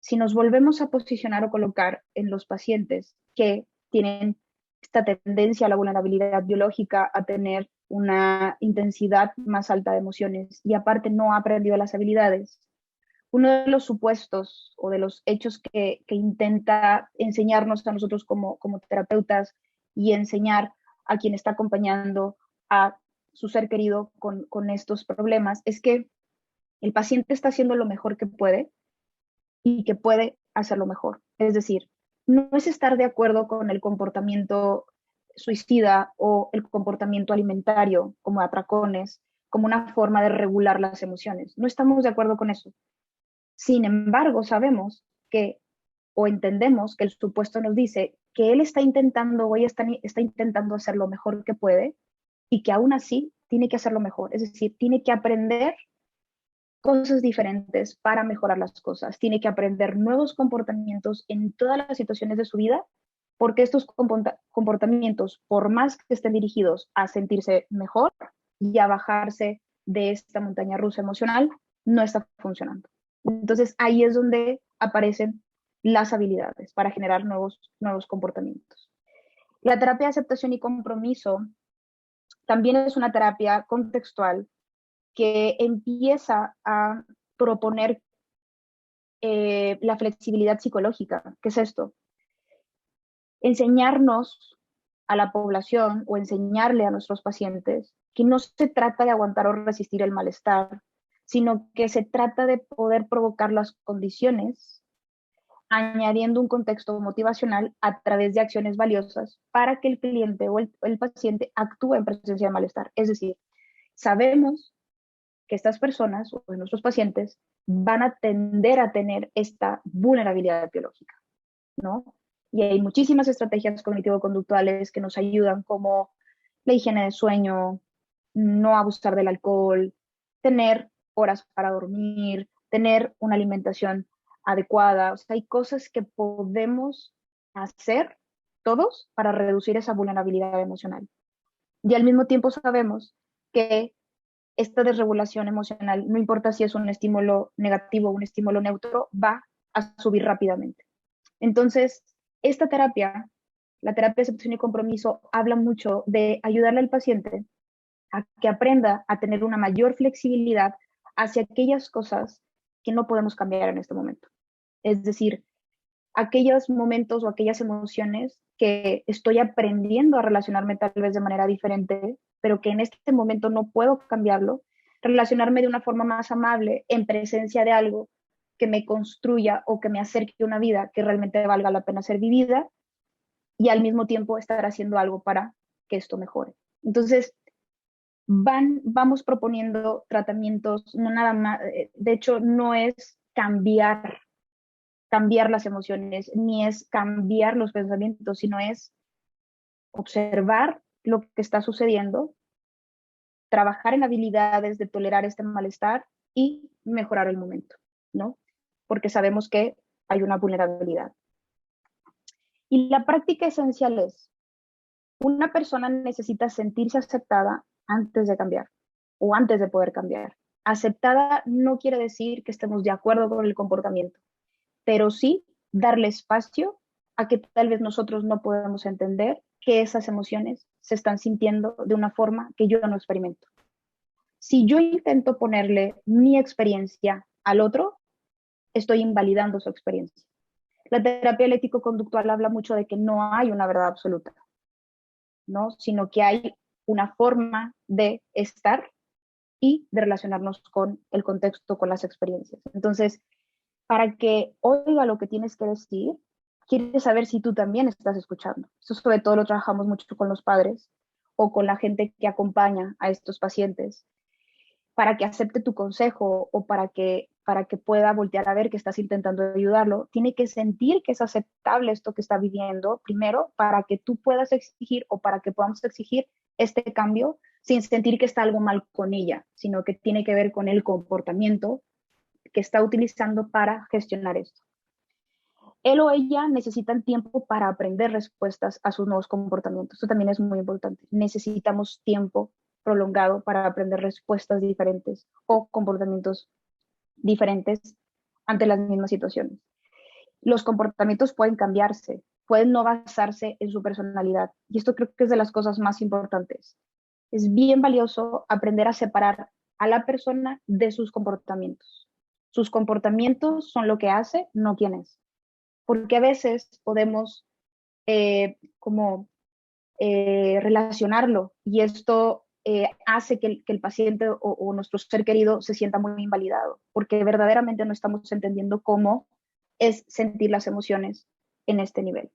S2: si nos volvemos a posicionar o colocar en los pacientes que tienen esta tendencia a la vulnerabilidad biológica, a tener una intensidad más alta de emociones y aparte no ha aprendido las habilidades, uno de los supuestos o de los hechos que intenta enseñarnos a nosotros como terapeutas y enseñar a quien está acompañando a su ser querido con estos problemas es que el paciente está haciendo lo mejor que puede y que puede hacerlo mejor. Es decir, no es estar de acuerdo con el comportamiento suicida o el comportamiento alimentario como atracones, como una forma de regular las emociones. No estamos de acuerdo con eso. Sin embargo, sabemos que o entendemos que el supuesto nos dice que él está intentando o ella está intentando hacer lo mejor que puede y que aún así tiene que hacerlo mejor. Es decir, tiene que aprender cosas diferentes para mejorar las cosas. Tiene que aprender nuevos comportamientos en todas las situaciones de su vida, porque estos comportamientos, por más que estén dirigidos a sentirse mejor y a bajarse de esta montaña rusa emocional, no está funcionando. Entonces ahí es donde aparecen las habilidades para generar nuevos comportamientos. La terapia de aceptación y compromiso también es una terapia contextual que empieza a proponer la flexibilidad psicológica. ¿Qué es esto? Enseñarnos a la población o enseñarle a nuestros pacientes que no se trata de aguantar o resistir el malestar, sino que se trata de poder provocar las condiciones añadiendo un contexto motivacional a través de acciones valiosas para que el cliente o el paciente actúe en presencia de malestar. Es decir, sabemos que estas personas o nuestros pacientes van a tender a tener esta vulnerabilidad biológica, ¿no? Y hay muchísimas estrategias cognitivo-conductuales que nos ayudan, como la higiene de sueño, no abusar del alcohol, tener horas para dormir, tener una alimentación adecuada. O sea, hay cosas que podemos hacer todos para reducir esa vulnerabilidad emocional. Y al mismo tiempo sabemos que esta desregulación emocional, no importa si es un estímulo negativo o un estímulo neutro, va a subir rápidamente. Entonces, esta terapia, la terapia de aceptación y compromiso, habla mucho de ayudarle al paciente a que aprenda a tener una mayor flexibilidad hacia aquellas cosas que no podemos cambiar en este momento. Es decir, aquellos momentos o aquellas emociones que estoy aprendiendo a relacionarme tal vez de manera diferente, pero que en este momento no puedo cambiarlo, relacionarme de una forma más amable en presencia de algo que me construya o que me acerque a una vida que realmente valga la pena ser vivida, y al mismo tiempo estar haciendo algo para que esto mejore. Entonces, vamos proponiendo tratamientos, no nada más, de hecho, no es cambiar las emociones, ni es cambiar los pensamientos, sino es observar lo que está sucediendo, trabajar en habilidades de tolerar este malestar y mejorar el momento, ¿no? Porque sabemos que hay una vulnerabilidad. Y la práctica esencial es, una persona necesita sentirse aceptada antes de cambiar o antes de poder cambiar. Aceptada no quiere decir que estemos de acuerdo con el comportamiento, pero sí darle espacio a que tal vez nosotros no podemos entender que esas emociones se están sintiendo de una forma que yo no experimento. Si yo intento ponerle mi experiencia al otro, estoy invalidando su experiencia. La terapia eléctrico-conductual habla mucho de que no hay una verdad absoluta, ¿no? Sino que hay una forma de estar y de relacionarnos con el contexto, con las experiencias. Entonces, para que oiga lo que tienes que decir, quieres saber si tú también estás escuchando. Eso sobre todo lo trabajamos mucho con los padres o con la gente que acompaña a estos pacientes, para que acepte tu consejo o para que pueda voltear a ver que estás intentando ayudarlo, tiene que sentir que es aceptable esto que está viviendo, primero, para que tú puedas exigir o para que podamos exigir este cambio sin sentir que está algo mal con ella, sino que tiene que ver con el comportamiento que está utilizando para gestionar esto. Él o ella necesitan tiempo para aprender respuestas a sus nuevos comportamientos. Esto también es muy importante. Necesitamos tiempo prolongado para aprender respuestas diferentes o comportamientos diferentes ante las mismas situaciones. Los comportamientos pueden cambiarse, pueden no basarse en su personalidad. Y esto creo que es de las cosas más importantes. Es bien valioso aprender a separar a la persona de sus comportamientos. Sus comportamientos son lo que hace, no quién es. Porque a veces podemos como relacionarlo y esto hace que el paciente o nuestro ser querido se sienta muy invalidado, porque verdaderamente no estamos entendiendo cómo es sentir las emociones en este nivel.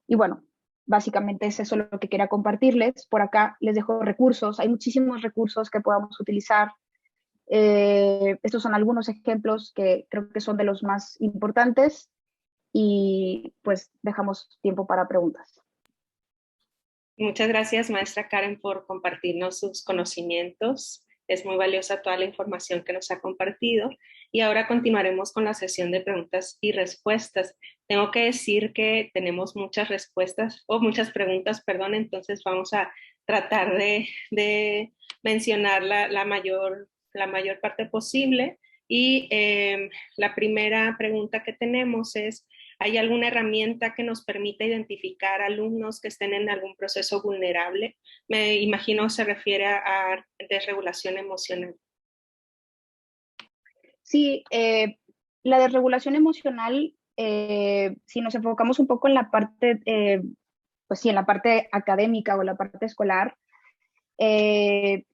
S2: Y bueno, básicamente es eso lo que quería compartirles. Por acá les dejo recursos, hay muchísimos recursos que podamos utilizar. Estos son algunos ejemplos que creo que son de los más importantes y pues dejamos tiempo para preguntas.
S1: Muchas gracias, maestra Karen, por compartirnos sus conocimientos. Es muy valiosa toda la información que nos ha compartido. Y ahora continuaremos con la sesión de preguntas y respuestas. Tengo que decir que tenemos muchas respuestas o muchas preguntas, perdón, entonces vamos a tratar de mencionar la mayor parte posible. Y la primera pregunta que tenemos es, ¿hay alguna herramienta que nos permita identificar alumnos que estén en algún proceso vulnerable? Me imagino se refiere a desregulación emocional.
S2: Sí, la desregulación emocional, si nos enfocamos un poco en la parte, pues sí, en la parte académica o en la parte escolar, eh,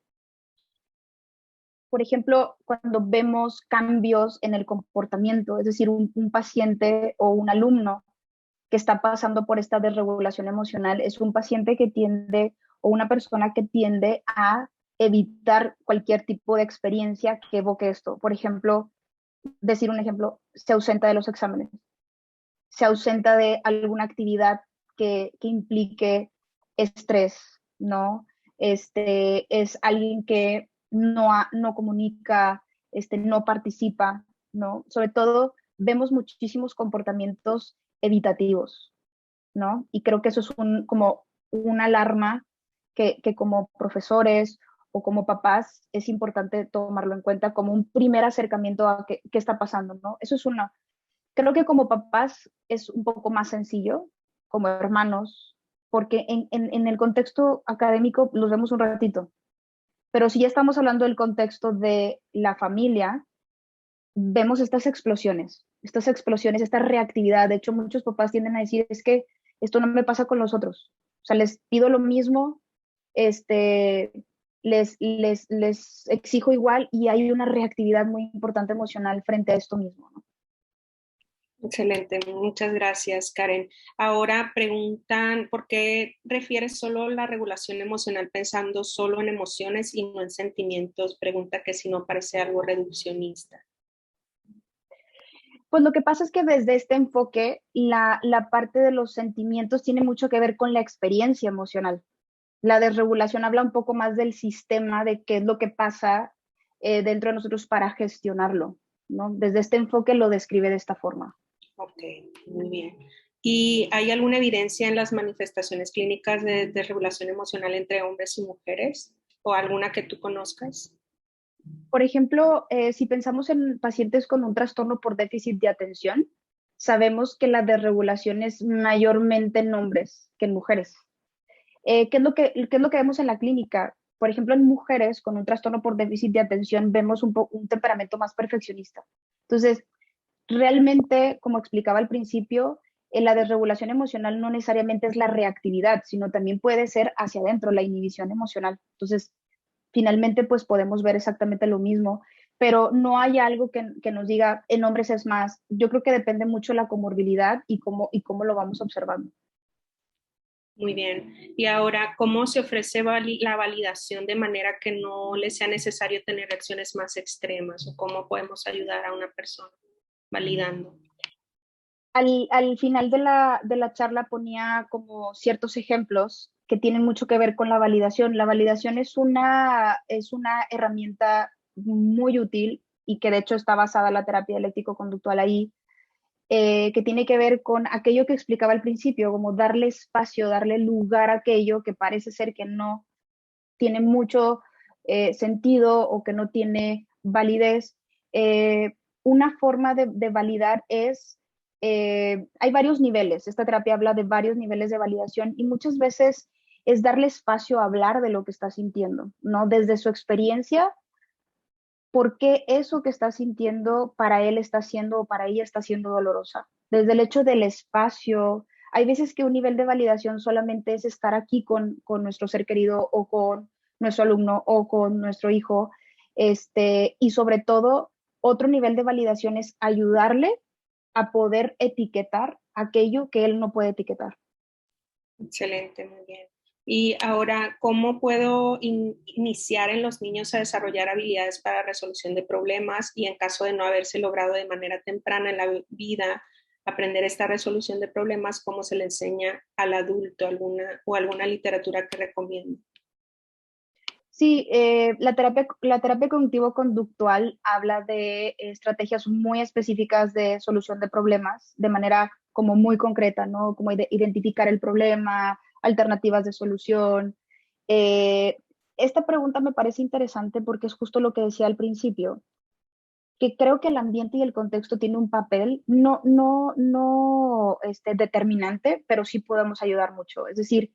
S2: por ejemplo, cuando vemos cambios en el comportamiento, es decir, un paciente o un alumno que está pasando por esta desregulación emocional, es un paciente que tiende o una persona que tiende a evitar cualquier tipo de experiencia que evoque esto. Por ejemplo, decir un ejemplo, se ausenta de los exámenes, se ausenta de alguna actividad que implique estrés, ¿no? Es alguien que no comunica, no participa, ¿no? Sobre todo vemos muchísimos comportamientos evitativos, ¿no? Y creo que eso es como una alarma que como profesores o como papás es importante tomarlo en cuenta como un primer acercamiento a qué está pasando, ¿no? Eso es una. Creo que como papás es un poco más sencillo, como hermanos, porque en el contexto académico los vemos un ratito, pero si ya estamos hablando del contexto de la familia, vemos estas explosiones, esta reactividad. De hecho, muchos papás tienden a decir, es que esto no me pasa con los otros. O sea, les pido lo mismo, les exijo igual y hay una reactividad muy importante emocional frente a esto mismo, ¿no?
S1: Excelente, muchas gracias, Karen. Ahora preguntan, ¿por qué refieres solo la regulación emocional pensando solo en emociones y no en sentimientos? Pregunta que si no parece algo reduccionista.
S2: Pues lo que pasa es que desde este enfoque, la parte de los sentimientos tiene mucho que ver con la experiencia emocional. La desregulación habla un poco más del sistema, de qué es lo que pasa dentro de nosotros para gestionarlo, ¿no? Desde este enfoque lo describe de esta forma.
S1: Ok, muy bien. ¿Y hay alguna evidencia en las manifestaciones clínicas de desregulación emocional entre hombres y mujeres? ¿O alguna que tú conozcas?
S2: Por ejemplo, si pensamos en pacientes con un trastorno por déficit de atención, sabemos que la desregulación es mayormente en hombres que en mujeres. ¿Qué es lo que vemos en la clínica? Por ejemplo, en mujeres con un trastorno por déficit de atención vemos un temperamento más perfeccionista. Entonces, realmente, como explicaba al principio, la desregulación emocional no necesariamente es la reactividad, sino también puede ser hacia adentro, la inhibición emocional. Entonces, finalmente, pues podemos ver exactamente lo mismo, pero no hay algo que nos diga en hombres es más. Yo creo que depende mucho de la comorbilidad y cómo lo vamos observando.
S1: Muy bien. Y ahora, ¿cómo se ofrece la validación de manera que no le sea necesario tener reacciones más extremas? ¿O cómo podemos ayudar a una persona validando?
S2: Al final de la charla ponía como ciertos ejemplos que tienen mucho que ver con la validación. La validación es una herramienta muy útil y que de hecho está basada en la terapia dialéctico-conductual ahí, que tiene que ver con aquello que explicaba al principio, como darle espacio, darle lugar a aquello que parece ser que no tiene mucho sentido o que no tiene validez. Una forma de validar es, hay varios niveles, esta terapia habla de varios niveles de validación y muchas veces es darle espacio a hablar de lo que está sintiendo, ¿no? Desde su experiencia, por qué eso que está sintiendo para él está siendo o para ella está siendo dolorosa. Desde el hecho del espacio, hay veces que un nivel de validación solamente es estar aquí con nuestro ser querido o con nuestro alumno o con nuestro hijo. Y sobre todo, otro nivel de validación es ayudarle a poder etiquetar aquello que él no puede etiquetar.
S1: Excelente, muy bien. Y ahora, ¿cómo puedo iniciar en los niños a desarrollar habilidades para resolución de problemas y en caso de no haberse logrado de manera temprana en la vida aprender esta resolución de problemas, cómo se le enseña al adulto alguna literatura que recomiende?
S2: Sí, la terapia cognitivo-conductual habla de estrategias muy específicas de solución de problemas de manera como muy concreta, ¿no? Como identificar el problema, alternativas de solución. Eh, Esta pregunta me parece interesante porque es justo lo que decía al principio, que creo que el ambiente y el contexto tienen un papel, no determinante, pero sí podemos ayudar mucho. Es decir,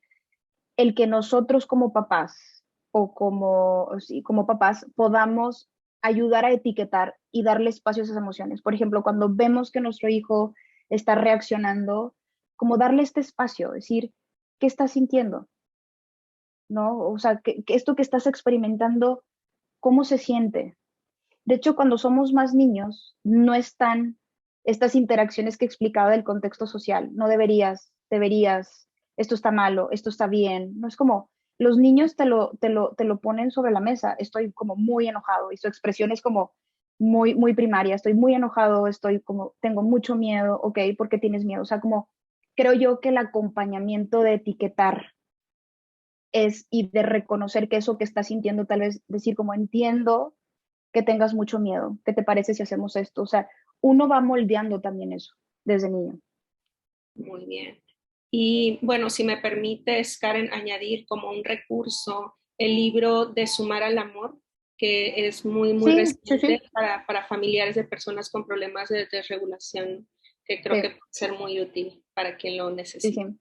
S2: el que nosotros como papás o como, sí, como papás podamos ayudar a etiquetar y darle espacio a esas emociones. Por ejemplo, cuando vemos que nuestro hijo está reaccionando, como darle este espacio, decir, ¿qué estás sintiendo? ¿No? O sea, que esto que estás experimentando, ¿cómo se siente? De hecho, cuando somos más niños, no están estas interacciones que explicaba del contexto social. No deberías, deberías, esto está malo, esto está bien. No es como, los niños te lo ponen sobre la mesa. Estoy como muy enojado y su expresión es como muy primaria. Estoy muy enojado, estoy como, tengo mucho miedo, ok, ¿por qué tienes miedo? O sea, como creo yo que el acompañamiento de etiquetar es y de reconocer que eso que estás sintiendo, tal vez decir como entiendo que tengas mucho miedo. ¿Qué te parece si hacemos esto? O sea, uno va moldeando también eso desde niño.
S1: Muy bien. Y bueno, si me permites, Karen, añadir como un recurso el libro de Sumar al Amor, que es muy
S2: Sí, sí,
S1: reciente
S2: sí,
S1: para familiares de personas con problemas de desregulación, que creo que
S2: sí,
S1: puede ser muy útil para quien lo
S2: sí,
S1: necesite.
S2: sí.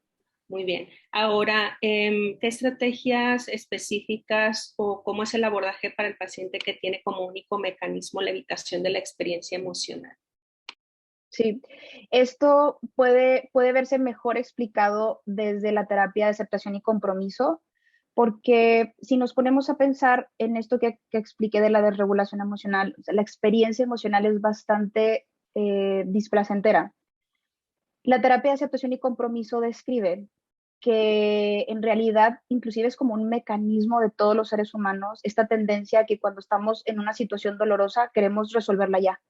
S1: Muy bien. Ahora, ¿qué estrategias específicas o cómo es el abordaje para el paciente que tiene como único mecanismo la evitación de la experiencia emocional?
S2: Sí, puede verse mejor explicado desde la terapia de aceptación y compromiso, porque si nos ponemos a pensar en esto que expliqué de la desregulación emocional, o sea, la experiencia emocional es bastante displacentera. La terapia de aceptación y compromiso describe que en realidad inclusive es como un mecanismo de todos los seres humanos, esta tendencia a que cuando estamos en una situación dolorosa queremos resolverla ya.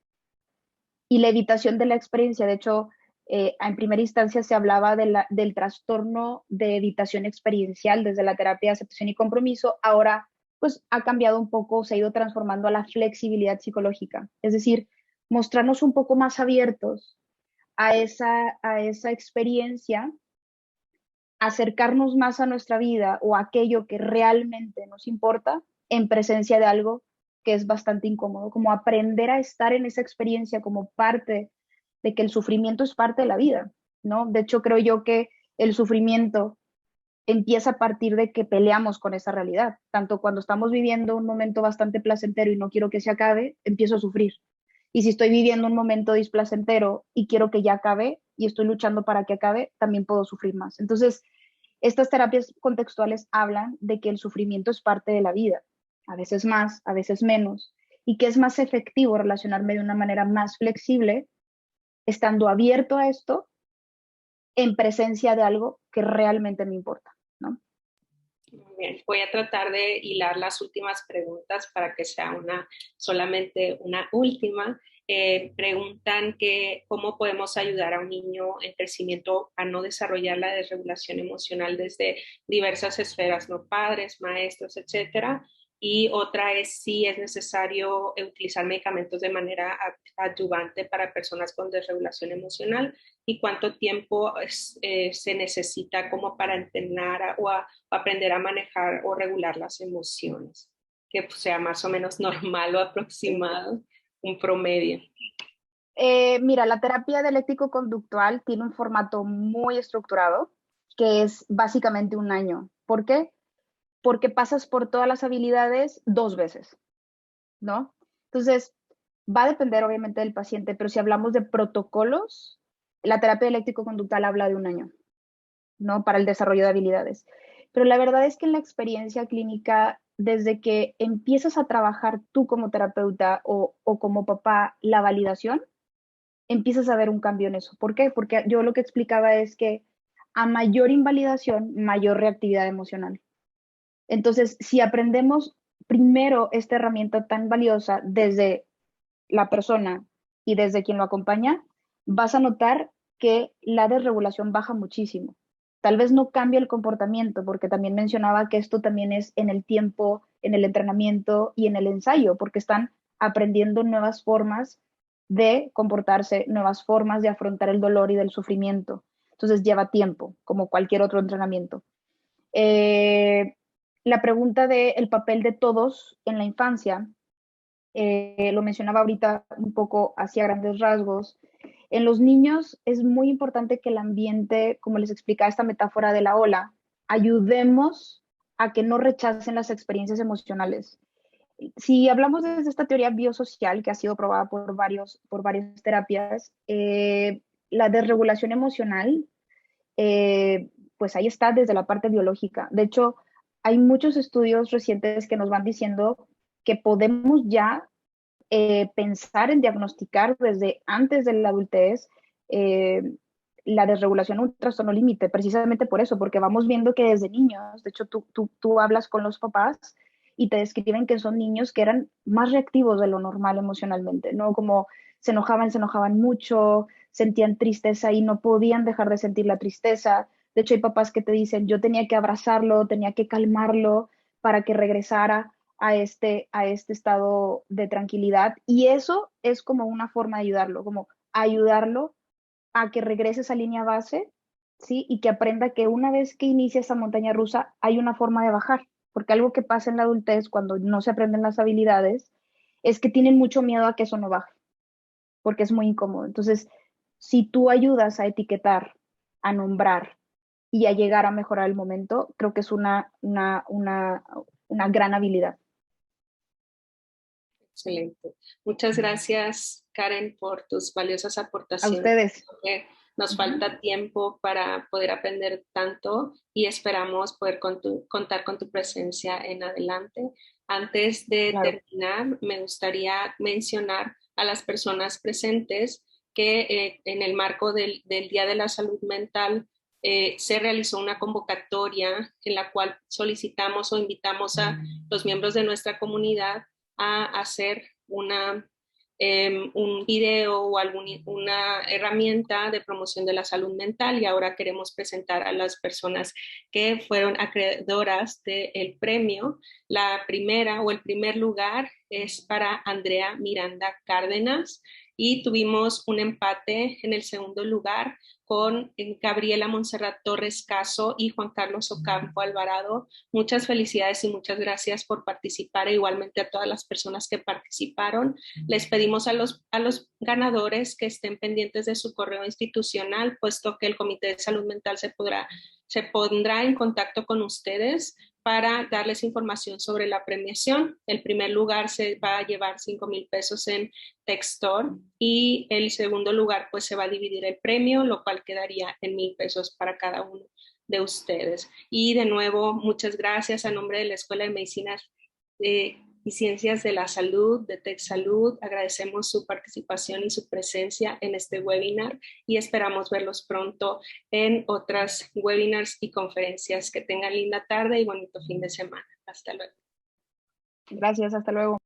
S2: Y la evitación de la experiencia, de hecho, en primera instancia se hablaba del trastorno de evitación experiencial desde la terapia de aceptación y compromiso, ahora pues ha cambiado un poco, se ha ido transformando a la flexibilidad psicológica, es decir, mostrarnos un poco más abiertos a esa experiencia, acercarnos más a nuestra vida o a aquello que realmente nos importa en presencia de algo que es bastante incómodo, como aprender a estar en esa experiencia como parte de que el sufrimiento es parte de la vida, ¿no? De hecho, creo yo que el sufrimiento empieza a partir de que peleamos con esa realidad. Tanto cuando estamos viviendo un momento bastante placentero y no quiero que se acabe, empiezo a sufrir. Y si estoy viviendo un momento displacentero y quiero que ya acabe y estoy luchando para que acabe, también puedo sufrir más. Entonces, estas terapias contextuales hablan de que el sufrimiento es parte de la vida, a veces más, a veces menos, y que es más efectivo relacionarme de una manera más flexible, estando abierto a esto en presencia de algo que realmente me importa, ¿no?
S1: Muy bien, voy a tratar de hilar las últimas preguntas para que sea solamente una última. Preguntan que cómo podemos ayudar a un niño en crecimiento a no desarrollar la desregulación emocional desde diversas esferas, ¿no? Padres, maestros, etcétera. Y otra es si es necesario utilizar medicamentos de manera adyuvante para personas con desregulación emocional y cuánto tiempo se necesita como para entrenar o aprender a manejar o regular las emociones, que sea más o menos normal o aproximado, un promedio.
S2: Mira, la terapia dialéctico-conductual tiene un formato muy estructurado, que es básicamente un año. ¿Por qué? Porque pasas por todas las habilidades 2 veces, ¿no? Entonces, va a depender obviamente del paciente, pero si hablamos de protocolos, la terapia dialéctico-conductual habla de un año, ¿no? Para el desarrollo de habilidades. Pero la verdad es que en la experiencia clínica, desde que empiezas a trabajar tú como terapeuta o como papá la validación, empiezas a ver un cambio en eso. ¿Por qué? Porque yo lo que explicaba es que a mayor invalidación, mayor reactividad emocional. Entonces, si aprendemos primero esta herramienta tan valiosa desde la persona y desde quien lo acompaña, vas a notar que la desregulación baja muchísimo. Tal vez no cambie el comportamiento, porque también mencionaba que esto también es en el tiempo, en el entrenamiento y en el ensayo, porque están aprendiendo nuevas formas de comportarse, nuevas formas de afrontar el dolor y del sufrimiento. Entonces lleva tiempo, como cualquier otro entrenamiento. Eh, la pregunta del papel de todos en la infancia, lo mencionaba ahorita un poco hacia grandes rasgos. En los niños es muy importante que el ambiente, como les explicaba esta metáfora de la ola, ayudemos a que no rechacen las experiencias emocionales. Si hablamos desde esta teoría biosocial que ha sido probada por varias terapias, la desregulación emocional, pues ahí está desde la parte biológica. De hecho, hay muchos estudios recientes que nos van diciendo que podemos ya pensar en diagnosticar desde antes de la adultez eh, la desregulación, un trastorno límite, precisamente por eso, porque vamos viendo que desde niños, de hecho tú hablas con los papás y te describen que son niños que eran más reactivos de lo normal emocionalmente, ¿no? Como se enojaban mucho, sentían tristeza y no podían dejar de sentir la tristeza. De hecho, hay papás que te dicen, yo tenía que abrazarlo, tenía que calmarlo para que regresara a este estado de tranquilidad. Y eso es como una forma de ayudarlo, como ayudarlo a que regrese a esa línea base, ¿sí? Y que aprenda que una vez que inicia esa montaña rusa, hay una forma de bajar. Porque algo que pasa en la adultez cuando no se aprenden las habilidades es que tienen mucho miedo a que eso no baje, porque es muy incómodo. Entonces, si tú ayudas a etiquetar, a nombrar y a llegar a mejorar el momento, creo que es una gran habilidad.
S1: Excelente. Muchas gracias, Karen, por tus valiosas
S2: A
S1: aportaciones.
S2: ustedes.
S1: Nos falta tiempo para poder aprender tanto y esperamos poder contar con tu presencia en adelante. Antes de
S2: Claro.
S1: terminar, me gustaría mencionar a las personas presentes que en el marco del Día de la Salud Mental se realizó una convocatoria en la cual solicitamos o invitamos a los miembros de nuestra comunidad a hacer un video o una herramienta de promoción de la salud mental, y ahora queremos presentar a las personas que fueron acreedoras del premio. La primera o el primer lugar es para Andrea Miranda Cárdenas, y tuvimos un empate en el segundo lugar con Gabriela Montserrat Torres Caso y Juan Carlos Ocampo Alvarado. Muchas felicidades y muchas gracias por participar, e igualmente a todas las personas que participaron. Les pedimos a los ganadores que estén pendientes de su correo institucional, puesto que el Comité de Salud Mental se pondrá en contacto con ustedes para darles información sobre la premiación. El primer lugar se va a llevar 5,000 pesos en Textor, y el segundo lugar pues se va a dividir el premio, lo cual quedaría en 1,000 pesos para cada uno de ustedes. Y de nuevo, muchas gracias a nombre de la Escuela de Medicina y Ciencias de la Salud, de TechSalud. Agradecemos su participación y su presencia en este webinar, y esperamos verlos pronto en otras webinars y conferencias. Que tengan linda tarde y bonito fin de semana. Hasta luego.
S2: Gracias, hasta luego.